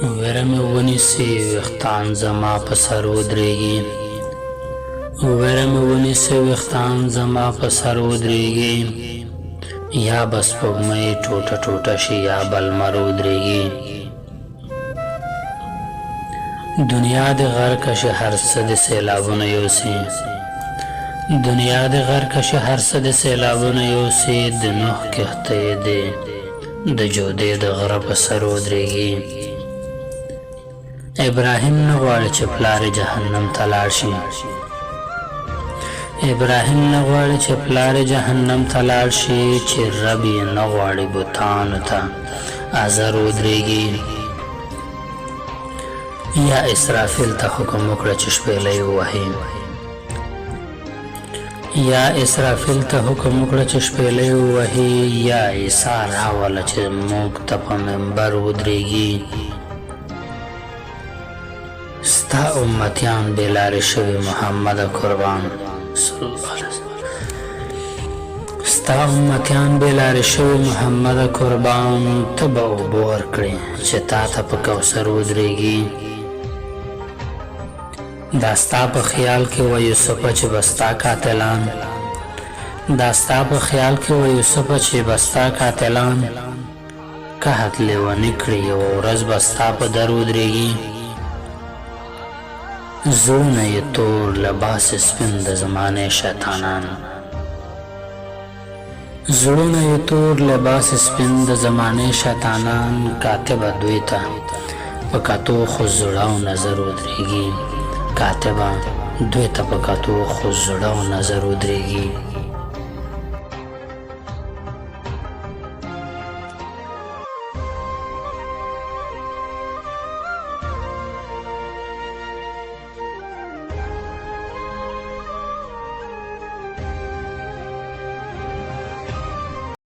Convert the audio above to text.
ویره مې ونیسي ویښتان زما په سر ودرېږي، ویره مې ونیسي ویښتان زما په سر ودرېږي، یا به سپوږمۍ ټوټه ټوټه شي یا به لمر ودرېږي. دنیا د غرقه شي هر څه د سیلابونه یوسي، دنیا د غرقه شي هر څه د سیلابونه یوسي، د نوح کښتۍ دی د جودې د غره په سر ودرېږي. ابراهیم نه غواړي چې پلار یې جهنم ته لاړ شي، ابراهیم نه غواړي چې پلار یې جهنم ته لاړ شي، چې رب یې نه غواړي بتانو ته ازر ودرېږي. یا اسرافیل ته حکم وکړه چې شپېلۍ ووهي، یا اسرافیل ته حکم وکړه چې شپېلۍ ووهي، یا عیسی راوله چې موږ ته په منبر ودرېږي. ستا امتیان بې لارې شوي محمد قربان صلی الله علیه وسلم، ستا امتیان بې لارې شوي محمد قربان، ته به اوبه ورکړې چې تا ته په کوثر ودرېږي. دا ستا په خیال کې و یوسفه چې به ستا قاتلان، دا ستا په خیال کې و یوسفه چې به ستا قاتلان قحط لیوني کړي، یوه ورځ به ستا په در ودرېږي. زړونه یې تور لباس سپین د زمانې شیطانان، زړونه یې تور لباس سپین د زمانې شیطانان، کاتبه دوی ته په کتو خو زړه او نظر ودرېږي، کاتبه دوی ته په کتو خو زړه او نظر ودرېږي.